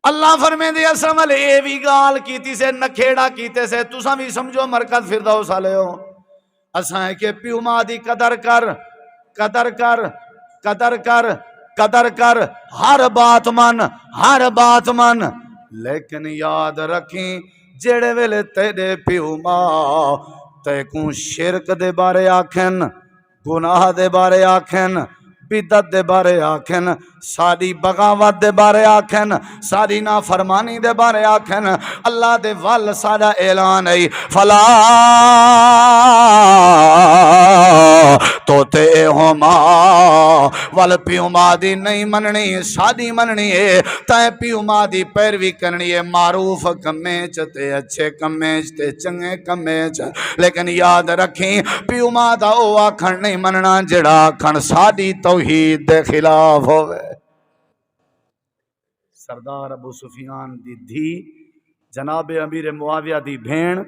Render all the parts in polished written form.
اللہ فرمیندے اساں والے اے وی گال کیتی سے نکھیڑا کیتے سے تساں بھی سمجھو مرکز فردوس والے ہو اساں کہ پیو ماں دی قدر کر قدر کر قدر کر قدر کر ہر بات من لیکن یاد رکھیں جڑے ویلے تیرے پیو ماں تے کو شرک دے بارے آکھن گناہ دے بارے آکھن بدعت دے بارے آکھن ساری بغاوت دے بارے آکھن ساری نافرمانی دے بارے آکھن اللہ دے وال سارا اعلان ہے فلا تو تے ہوما وال پیو ماں دی نہیں مننی سادی مننی ہے تے پیو ماں دی پیروی کرنی ہے معروف کمیں تے اچھے کمیں تے چنگے کمیں لیکن یاد رکھیں پیو ماں دا او آکھن نہیں مننا جڑا آکھن سادی توحید دے خلاف ہوئے سردار ابو سفیان دی دھی جناب امیر معاویہ دی بھین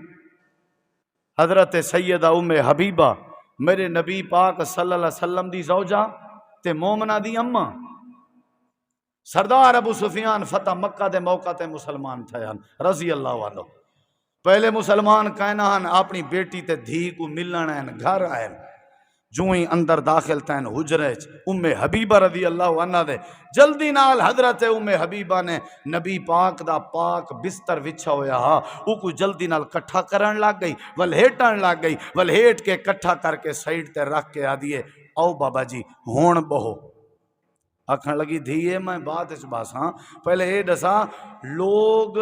حضرت سیدہ ام حبیبہ میرے نبی پاک صلی اللہ علیہ وسلم دی زوجہ تے مومنہ دی اماں سردار ابو سفیان فتح مکہ دے موقع تے مسلمان تھے رضی اللہ عنہ پہلے مسلمان کہنا ہن اپنی بیٹی تے دھی کو ملن ہیں گھر آئے جو ہی اندر داخل تین حجرے ام حبیبہ رضی اللہ عنہ دے جلدی نال حضرت ام حبیبہ نے نبی پاک دا پاک بستر وچھا ہویا ہا او کو جلدی نال کٹھا کرن لگ گئی ولہیٹن لگ گئی ولہیٹ کے کٹھا کر کے سائیڈ تے رکھ کے آدیے او بابا جی ہون بہو آکھن لگی دھیے میں بات اس باساں پہلے اے دساں لوگ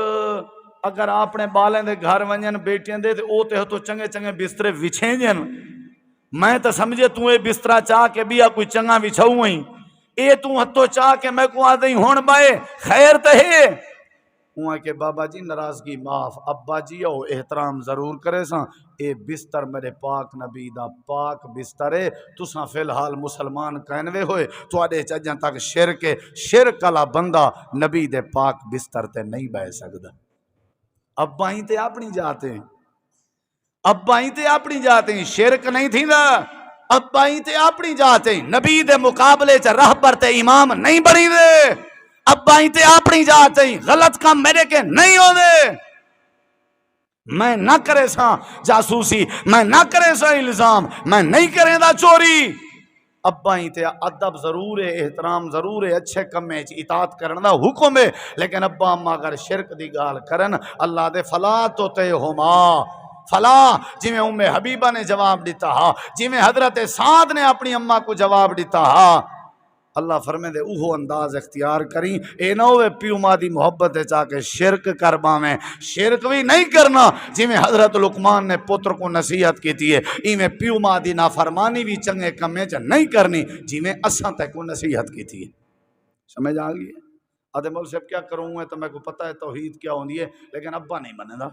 اگر اپنے بالیں دے گھر ونجن بیٹیاں دے او تے تو چنگے چنگے بسترے وچھیں جن میں تو سمجھے تو اے بسترہ چاہ کے بیا کوئی چنگا وچھاؤں ہوئی اے تو ہتو چاہ کے میں کو آدھیں ہون بائے خیر تہے ہوا کہ بابا جی ناراضگی معاف ابا جی او احترام ضرور کرے ساں اے بستر میرے پاک نبی دا پاک بستر ہے تساں فی الحال مسلمان کہنوے ہوئے تو آدھے چجن تک شرک والا بندہ نبی دے پاک بستر تے نہیں بہ سکدا ابا ہی تے اپنی جاتے ہیں ابا ہی تے اپنی جاتے ہیں شرک نہیں تھی نا ابا ہی تے اپنی جاتے ہیں نبی دے مقابلے چ رہبر تے امام نہیں بنی دے ابا ہی تے اپنی جاتے ہیں غلط کام میرے کے نہیں ہو دے میں نہ کرے سا جاسوسی میں نہ کرے سا الزام میں نہیں کرے دا چوری ابا ہی تے ادب ضرور ہے احترام ضرور ہے اچھے کمیں اطاعت کرنا حکم ہے لیکن ابا اما اگر شرک دی گال کرن اللہ دے فلا تو تے ہوما فلا جی میں ام حبیبہ نے جواب دیتا ہا جی میں حضرت سعد نے اپنی اماں کو جواب دیتا ہا اللہ فرمے دے اوہو انداز اختیار کریں اے نہ ہوئے پیو ماں دی محبت دے چاہ کے شرک کر باویں شرک بھی نہیں کرنا جی میں حضرت لقمان نے پتر کو نصیحت کی تھی ای میں پیو ماں دی نافرمانی بھی چنگے کمیں چا نہیں کرنی جی میں اساں تک کو نصیحت کی تھی سمجھ آگئی ہے آدھے مول صاحب کیا کروں گے تو میں کو پتہ ہے توحید کیا ہوندی ہے لیکن ابا نہیں منے دا